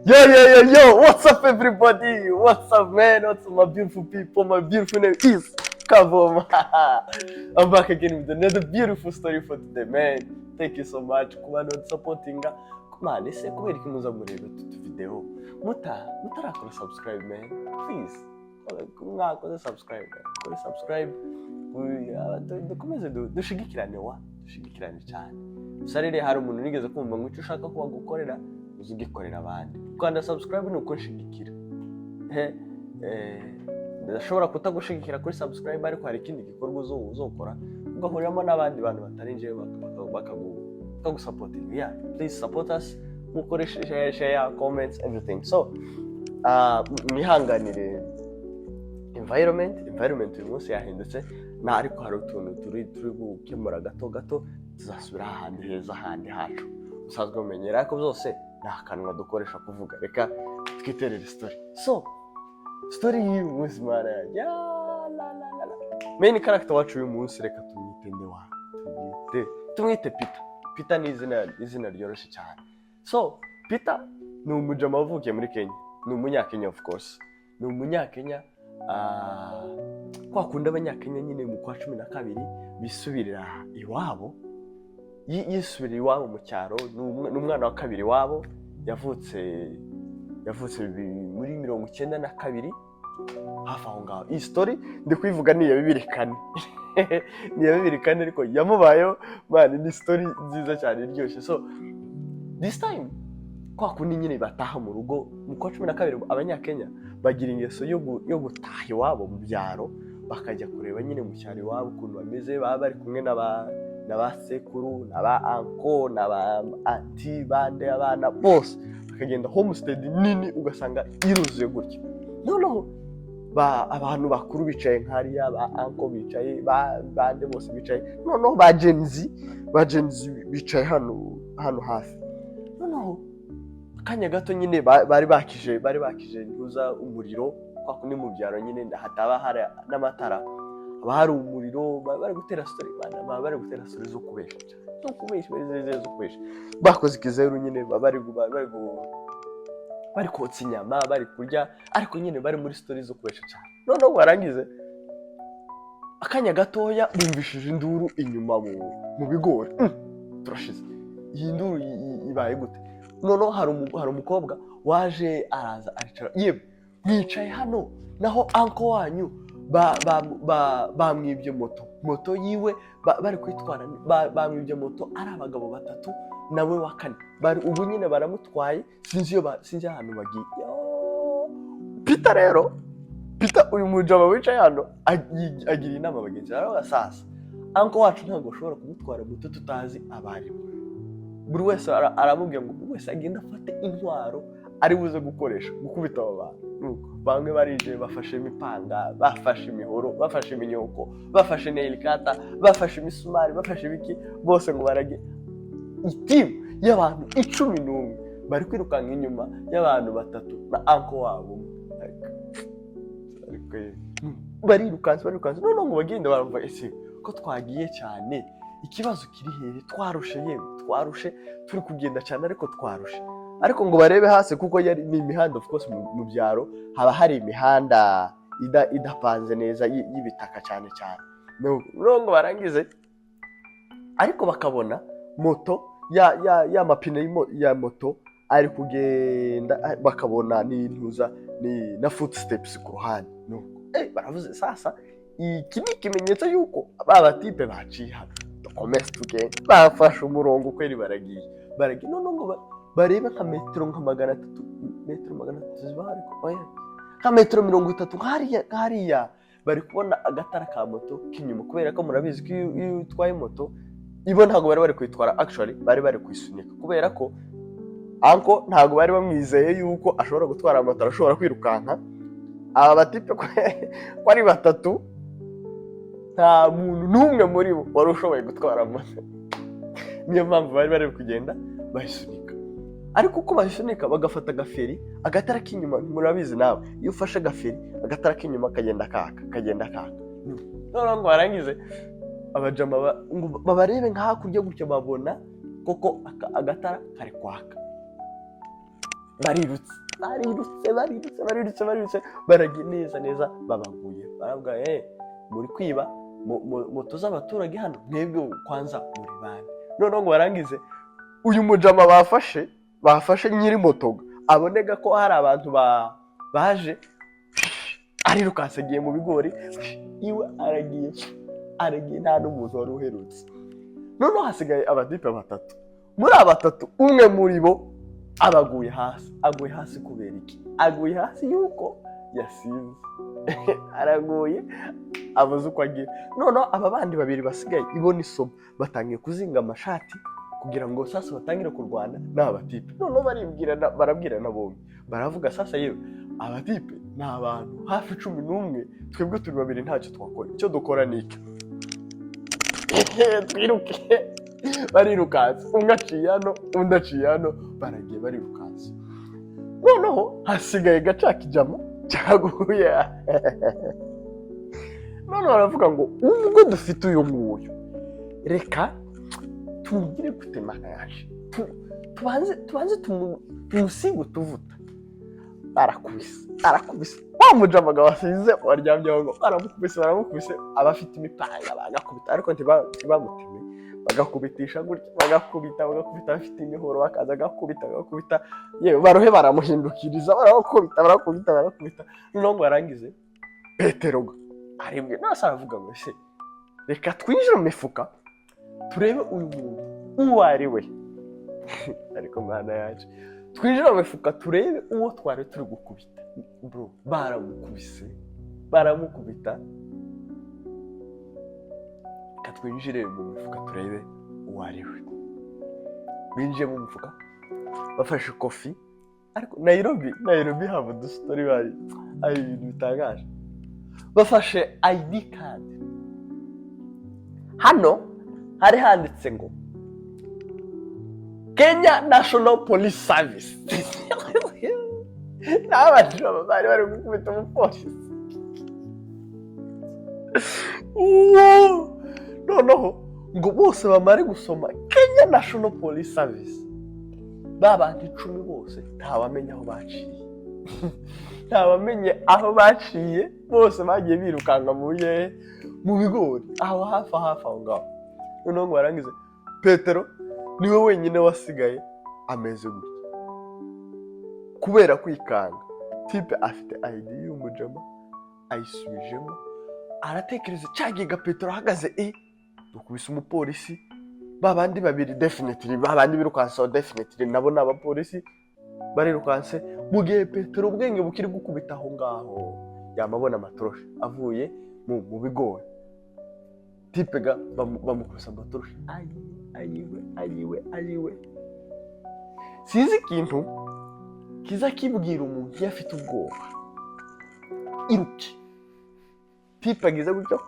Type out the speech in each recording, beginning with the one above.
Yo, what's up everybody? What's up man? What's up my beautiful people? My beautiful name is Kavom. I'm back again with another beautiful story for today, man. Thank you so much for supporting. Man, let's say kubera iki muza mureba tutu video. Mutarakora subscribe, man. Please. Mwakora subscribe, man. Kora subscribe. Dukomeze dushigikirane cyane. Sarire hari umuntu nigeze kumva ngo icyo ushaka kuba gukorera uzigikorera abandi. Kwanda subscribe nuko nshigikira. Ndashobora kutagushigikira kuri subscribe ariko hari ikindi gikorwa uzokora ugahuriramo n'abandi bantu batarinje bakagusupport. Yeah, please support us. Mukoreshe share, comments, everything. So, mwihanganire environment uyu munsi yahindutse na ariko hari utuntu turi gukemura gato tuzasubira ahandi heza ahandi hacu usazwe umenyera ko byose nakanwa dukoresha kuvuga. Reka twiterere story y'uyu munsi mara ya main character wacu uyu munsi reka tumwite Peter ni izina ryoroshye cyane. So Peter ni umujama wavukiye muri Kenya, ni umunyakenya of course, ni umunyakenya. Kwa kunda abanyakenya nyine mu kwa 12 bisubirira iwabo, yisubira iwabo mu cyaro. N'umwana wa kabiri wabo yavutse muri 92 hafi aho ngaho. Iyi story ndi kwivuga ni ya 2004 ni ya 2004 ariko yamubayeho man, ni story nziza cyane iryoshye. So this time kwa kundi nyine bataha mu rugo mu kwa 12 abanyakenya bagira ingeso yo gutaha iwabo mu byaro bakajya kureba nyine mu cyaro iwabo ukuntu bameze, baba bari kumwe n'aba sekuru n'aba uncle n'aba auntie bande abana bose bakagenda homestead nini ugasanga iruzuye gutya. No abantu bakuru bicaye nkariya, ba uncle bicaye, bande bose bicaye, no ba Gen Z bicaye hano hafi. No kanya gato nyine bari bakije ntuza umuriro kwa kundi mu byaro nyine hataba hari n'amatara, aba hari umuriro, bari gutera story zo kubesha bakoze ikizeru nyine bari kotsa inyama bari kurya ariko nyine bari muri story zo kubesha cyane. Noneho warangize akanya gatoya bumvishije induru inyuma mu bigori. Turashize iyi nduru ibaye gute? Noneho hari umukobwa waje araza aricara, yebe mwicaye hano naho uncle wanyu bamwibye moto yiwe bari kwitwara, bamwibye moto ari abagabo batatu nawe wa kane bari ubu nyine baramutwaye sinzi ahantu bagiye. Peter uyu mujama wicaye hano agira inama bagenzi baravuga sasa uncle wacu ntabwo ashobora kumutwara moto tutazi abari. Buri wese aramubwira ngo buri wese agenda afate intwaro ari buze gukoresha gukubita abo bantu. Nuko bamwe barije bafashe imipanga, bafashe imihoro, bafashe iminyoko, bafashe nail cutter, bafashe imisumari, bafashe ibiki, bose ngo barage itimu y'abantu 11 bari kwirukanga inyuma y'abantu batatu na uncle wabo. Barirukanse none ngo bagende baramva ese ko twagiye cyane, ikibazo kiri hehe? Twarushe turi kugenda cyane ariko twarushe. Ariko ngo barebe hasi kuko ni imihanda of course mu byaro haba hari imihanda idapanze neza y'ibitaka cyane. Ngo barangize ariko bakabona moto ya mapine ya moto ari kugenda, bakabona n'intuza na footsteps ku ruhande. Baravuze sasa iki ni ikimenyetso yuko aba tipe baciye hano. Dukomeze tugende, bafashe umurongo kweri baragiye none ngo barebe nka metero nka 300 zibari nka metero 30 hariya bari kubona agatara ka moto kinyuma, kubera ko murabizi ko iyo utwaye moto ibo ntago bari kwitwara, actually bari kwisunika kubera ko uncle ntago bari bamwizeye yuko ashobora gutwara moto, ashobora kwirukanka. Aba batipe ko ari batatu nta muntu n'umwe muri bo wari ushoboye gutwara moto. Niyo mpamvu bari kugenda bayisunika, ariko uko bayisunika bagafata agaferi, agatara k'inyuma murabizi nawe iyo ufashe agaferi agatara k'inyuma kagenda kaka. None ngo barangize abajama babarebe nka hakurya gutya babona koko agatara kari kwaka. barirutse baragiye neza babaguye baravuga muri kwiba moto z'abaturage hano mwebwe kwanza muri bande noneho ngo barangize uyu mujama bafashe nyiri moto abonega ko hari abantu baje arirukanse agiye mu bigori iwe aragiye nta n'umuntu wari uherutse noneho hasigaye abadipe batatu muri abatatu umwe muri bo aguye hasi kubera iki aguye hasi yuko yasinze araguye abuze uko agira noneho aba bandi babiri basigaye ibona isomo batangiye kuzinga amashati kugira ngo sasa batangire kurwana n'abatipe noneho barabwirana bombi baravuga sasa yewe abatipe ni abantu hafi 11 twebwe turi babiri ntacyo twakora icyo dukora ni iki twiruke barirukanse umwe aciye hano undi aciye hano baragiye barirukanse noneho hasigaye gacaka ijamo cyaguye noneho baravuga ngo ubwo dufite uyu nguyu reka tumugire gutemana yaje tubanze tumusiga utuvuta arakubise bamujamaga wasize waryamye ngo baramukubise abafite imipanga bagakubita ariko ntibamuteme bagakubitisha gutya bagakubita bafite imihoro bakaza bagakubita yewe barohe baramuhindukiriza barakubita noneho ngo barangize Petero aribwe nase aravuga ngo ese reka twinjire mu mifuka turebe uyu muntu uwo ari we ariko mwana yacu twinjire mu mifuka turebe uwo twari turi gukubita bro baramukubita twinjire mu mifuka turebe uwo ari we binjiye mu mifuka bafashe kofi ariko Nairobi haba udustori bari ari ibintu bitangaje bafashe ID card hano hari handitse ngo Kenya National Police Service n'abajura bari gukubita umupolisi noneho ngo bose bamare gusoma Kenya National Police Service babandi 10 bose ntawamenya aho baciye bose bagiye birukanga mu bigori aho hafi aho ngaho noneho ngo barangize Petero niwe wenyine wasigaye ameze gutya kubera kwikanga tipe afite ID y'umujama ayisubijemo aratekereza cyagiga Petero ahagaze dukubise umupolisi babandi babiri definitely babandi birukanse definitely nabo n'abapolisi barirukanse mu gihe Petero ubwenge bukiri gukubita aho ngaho yamabona amatoroshi avuye mu bigori tipe bamukubisa amatoroshi ayiwe sinzi ikintu kiza kibwira umuntu yafite ubwoba iruke tipe agize gutyo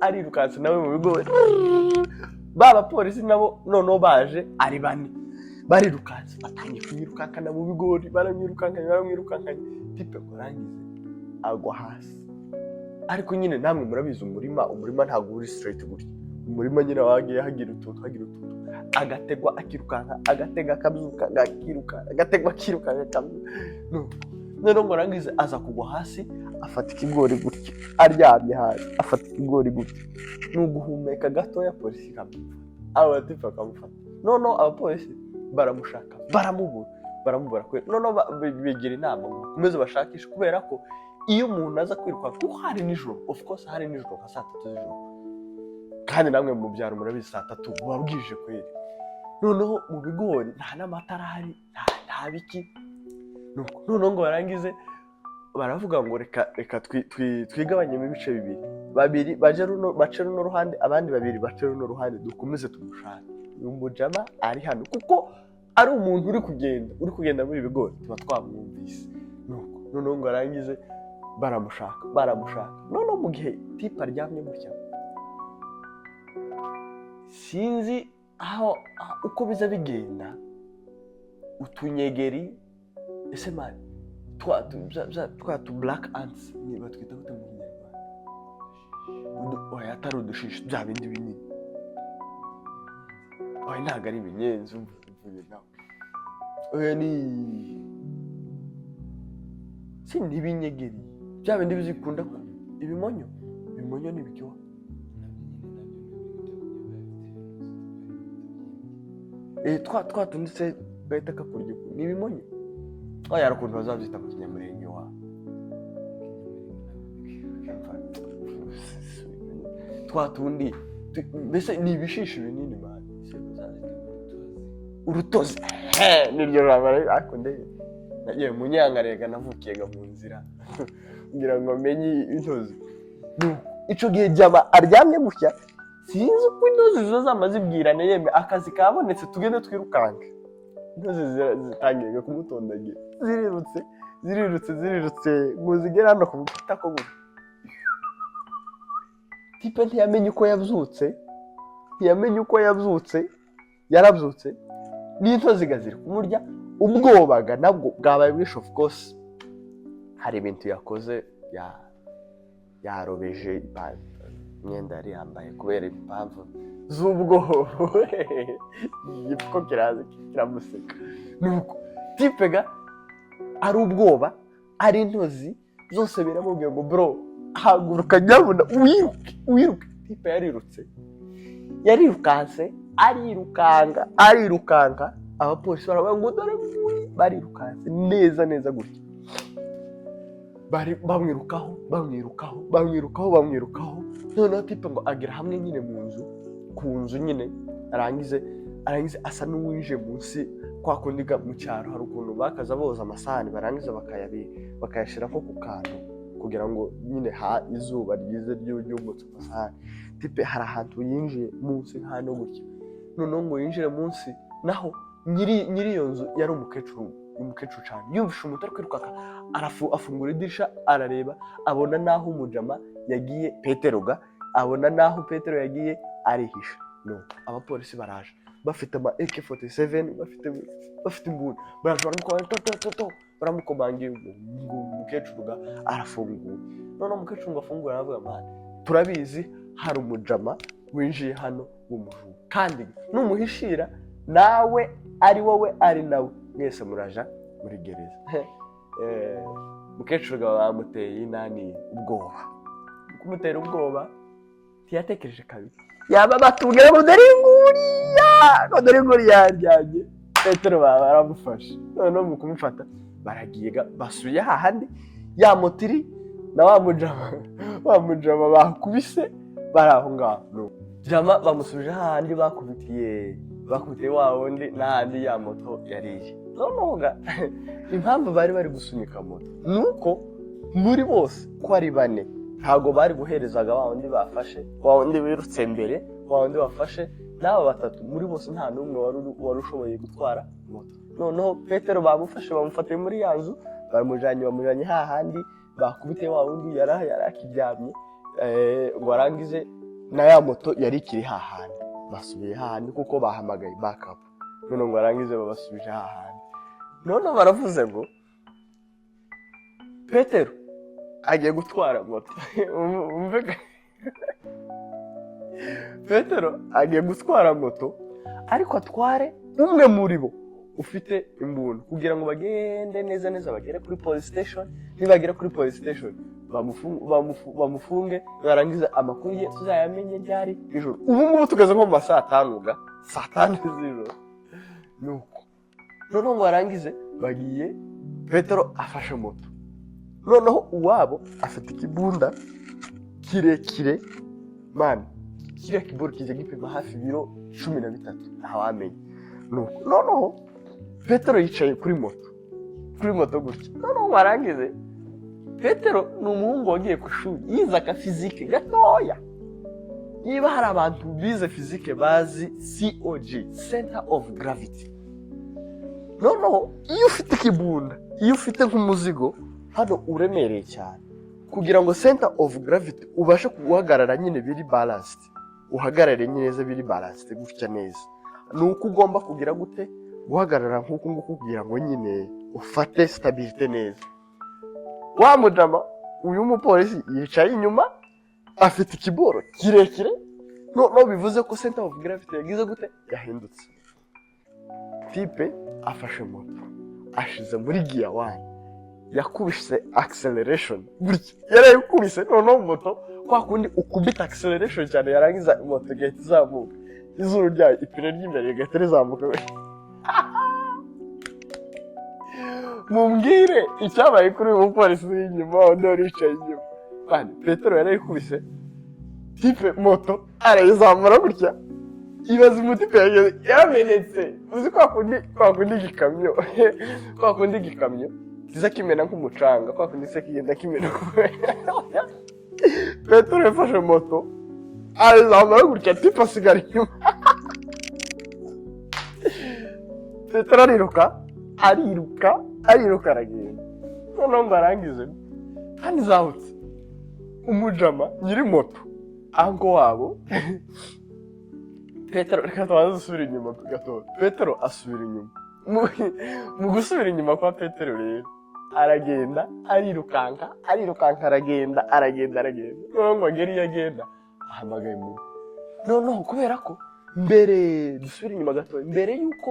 arirukanse nawe mu bigori baba polisi nabo noneho baje ari bane barirukanse batangiye kwirukankana mu bigori baramwirukankanye tipe kurangize agwa hasi ariko nyine namwe murabizi umurima ntabwo uri straight gutya umurima nyine wagiye hagira utuntu agategwa akirukanka agatega akabyuka akiruka akabyuka noneho ngo arangize aza kugwa hasi afata ikigori gutya aryamye hasi afata ikigori gutya n'uguhumeka gatoya polisi ikamufata abatipe bakamufata noneho abapolisi baramushaka baramubura kwe noneho bigira inama ngo bakomeze bashakishe kubera ko iyo umuntu aza kwiruka kuko hari nijoro of course hari nijoro nka 3 z'ijoro kandi namwe mu byaro murabizi 3 buba bwije kweri noneho mu bigori nta n'amatara hari nta biki noneho ngo barangize baravuga ngo reka twigabanye mu bice bibiri babiri bace runo ruhande abandi babiri bace runo ruhande dukomeze tumushaka umujama ari hano kuko ari umuntu uri kugenda muri bigori tuba twamwumvise noneho ngo arangize baramushaka noneho mu gihe tipe aryamye gutya sinzi aho uko biza bigenda utunyegeri ese mani twatu black ants niba twita gute mu Kinyarwanda oya atari udushishi bya bindi binini oya ntabwo ari ibinyenzi mvuye nawe oya ni si ntibinyegeri bya bindi bizikunda ko ibimonyo n'ibiryoha twa tundi se gahita kakurya n'ibimonyo oya rukuntu bazabyita mu kinyamurenge wa twa tundi mbese ni ibishishi binini mani urutozi niryo jambo ariko ndebe nagiye mu nyangarega navukiyega mu nzira ngira ngo menye intozi ico gihe jama aryamye gutya sinzi uko intozi zo zamaze ibwirane yeme akazi kabonetse tugende twirukanka intozi zitangiye kumutondagira zirirutse muzigera hano ku butaka ko tipe ntiyamenye uko yabyutse yarabyutse n'intozi gaziri kumurya ubwobaga nabwo bwabaye bwish of course hari ibintu yakoze yarobeje imyenda yari yambaye kubera impamvu z'ubwoba igipfuko kiramuseka nuko tipega ari ubwoba ari intozi zose biramubwiye ngo bro haguruka nyabuna wiruke tipe yarirukanse arirukanka abapolisi baravuga ngo dore barirukanse neza gutya bari bamwirukaho noneho tipe ngo agera hamwe nyine ku nzu nyine arangize asa n'uwinje munsi kwa kundi mu cyaro hari ukuntu bakaza boza amasahani barangiza bakayashyira nko ku kantu kugira ngo nyine izuba ryize ry'umutse amasahani tipe hari ahantu yinjiye munsi hano gutya noneho ngo yinjire munsi naho nyiri iyo nzu yari umukecuru cyane yumvishe umuto ari kwiruka afungura idirisha arareba abona naho umujama yagiye Petero yagiye arihisha no abapolisi baraje bafite ama AK47 bafite imbunda baramukomangiye umukecuru arafungura none umukecuru ngo afungura aravuga man turabizi hari umujama winjiye hano w'umujura kandi numuhishira nawe ari wowe ari nawe mwese muraja muri gereza mukecuru bamuteye inani ubwoba kumutera ubwoba tiyatekereje kabiri yaba batubwira ngo dore inguriya yaryanye Petero baramufashe noneho mu kumufata baragiye basuye hahandi ya motiri na wa mujama bakubise bari aho ngaho jama bamusubije hahandi bakubitiye wa wundi n'ahandi ya moto yariye noneho impamvu bari gusunika moto nuko muri bose ko ari bane ntago bari guherezaga wa wundi bafashe wa wundi wirutse mbere wa wundi bafashe n'aba batatu muri bose nta n'umwe wari ushoboye gutwara moto noneho Petero bamufatiye muri ya nzu bamujanye hahandi bakubitiye wa wundi yari akiryamye ngo arangize na ya moto yari ikiri hahandi basubiye hahandi kuko bahamagaye backup none ngo arangize babasubije hahandi none baravuze ngo Petero agiye gutwara moto Petero agiye gutwara moto ariko atware umwe muri bo ufite imbunda kugira ngo bagende neza bagere kuri police station nibagera kuri police station bamufunge barangiza amakuru ye tuzayamenye ryari ijoro ubu ngubu tugeze nko mu saa 5 z'ijoro nuko noneho ngo barangize bagiye Petero afashe moto noneho uwabo afite ikibunda kirekire man kiriya kibunda kijya gipima hafi ibiro 13 ntawamenye nuko noneho Petero yicaye kuri moto gutya noneho barangize Petero ni umuhungu wagiye ku ishuri yize aka fizike gatoya niba hari abantu bize fizike bazi COG Center of Gravity noneho iyo ufite ikibunda iyo ufite nk'umuzigo hano uremereye cyane kugira ngo Center of Gravity ubashe guhagarara nyine biri balanced uhagarare neza biri balanced gutya neza nuko ugomba kugira gute guhagarara nk'uko nguko kugira ngo nyine ufate stability neza wa mujama uyu mupolisi yicaye inyuma afite ikiboro kirekire no bivuze ko Center of Gravity yagize gute yahindutse tipe afashe moto ashize muri gear 1 yakubise acceleration gutya yarayikubise noneho moto kwa kundi ukubita acceleration cyane yarangiza moto igahita izamuka izuru ryayo ipine ry'imbere rigahita rizamuka mumbwire icyabaye kuri uyu mupolisi uri inyuma undi wari wicaye inyuma kandi Petero yarayikubise tipe moto arayizamura gutya ibaza umutipe yaramenetse uzi kwa kundi igikamyo kiza kimena nk'umucanga kwa kundi se kigenda kimena Petero yafashe moto arayizamura gutya tipe asigara inyuma Petero ariruka aragenda noneho ngo arangize kandi zahutse umujama nyiri moto ango wabo Petero reka tubanze dusubire inyuma gatoya Petero asubira inyuma mu gusubira inyuma kwa Petero rero aragenda arirukanka aragenda noneho ngo agere iyo agenda ahamagaye mu noneho kubera ko mbere dusubire inyuma gatoya mbere yuko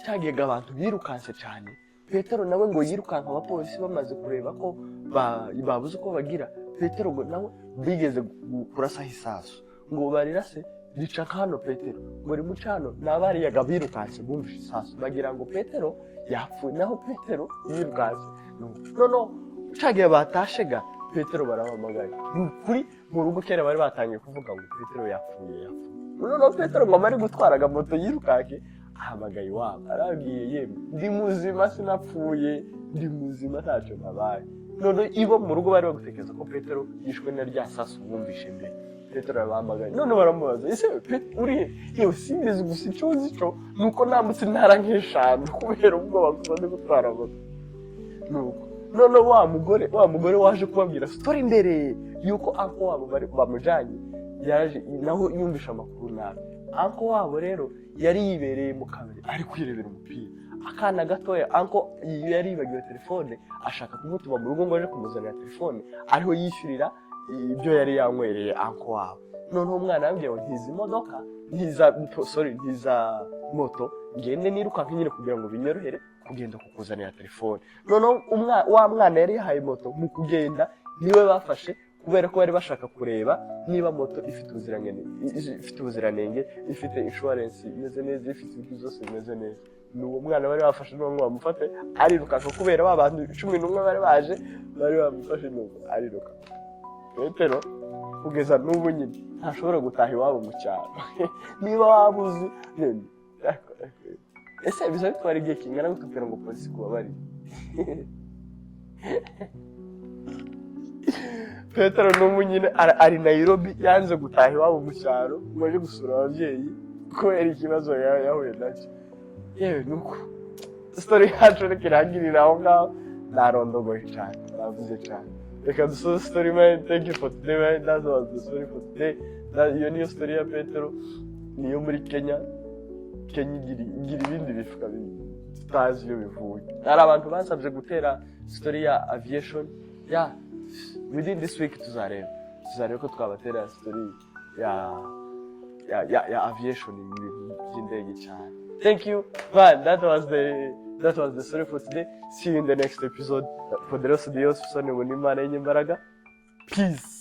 cyagihega abantu birukanse cyane Petero nawe ngo yirukanka abapolisi bamaze kureba ko babuze uko bagira Petero ngo nawe bigeze kurasaho isasu ngo barirase rica hano Petero ngo rimucano nabariyaga birukanse bumvise isasu bagira ngo Petero yapfuye naho Petero yirukanse no cagiye batashega Petero barahamagaye kuri mu rugo kera bari batangiye kuvuga ngo Petero yapfuye no Petero ngo amari gutwaraga moto yirukake ahamagaye iwabo arabwiye yemwe ndi muzima sinapfuye ndi muzima ntacyo nabaye none ibo mu rugo bari bagutekereza ko Petero yishwe na rya sasu bumvishe mbere Petero yabahamagaye none baramubaza ese uri iyo simbizi gusa icyo uzi cyo nuko nambutse intara nk'eshanu kubera ubwoba kuko ndi gutwara moto nuko none wa mugore waje kubabwira story mbere yuko anko wabo bamujanye yaje naho yumvisha amakuru nabi anko wabo rero yari yibereye mu kabari ari kwirebera umupira akana gatoya anko yari yibagiwe telefone ashaka kumutuma mu rugo ngo aje kumuzanira telefone ariho yishyurira ibyo yari yanywereye anko wabo noneho umwana yambwiye ngo ntiza imodoka ntiza moto ngende nirukanka nyine kugira ngo binyorohere kugenda kukuzanira telefone noneho wa mwana yari yahaye moto mu kugenda niwe bafashe kubera ko bari bashaka kureba niba moto ifite ubuziranenge ifite insurance imeze neza ifite ibintu byose bimeze neza n'uwo mwana bari bafashe n'uwo bamufate arirukanka kubera babantu 11 bari baje bari bamufashe n'uwo ariruka Petero kugeza n'ubu nyine ntashobora gutaha iwabo mu cyaro niba wabuzi ese biza bitwara igihe kingana gutubwira ngo polisi kuba bari Petero n'ubu nyine ari Nairobi yanze gutaha iwabo mu cyaro ngo aje gusura ababyeyi kubera ikibazo yahuye nacyo yewe nuko story yacu reka irangirira aho ngaho narondogoye cyane navuze cyane reka dusoze story man thank you for today man that was the story for today iyo niyo story ya Petero niyo muri Kenya igira ibindi bifuka tutazi iyo bivuye hari abantu basabye gutera story ya aviation within this week tuzareba ko twabatera story ya aviation by'indege cyane. Thank you man, that was the story for today. See you in the next episode. For the rest of the years, Sonny Munimana Imbaraga. Peace.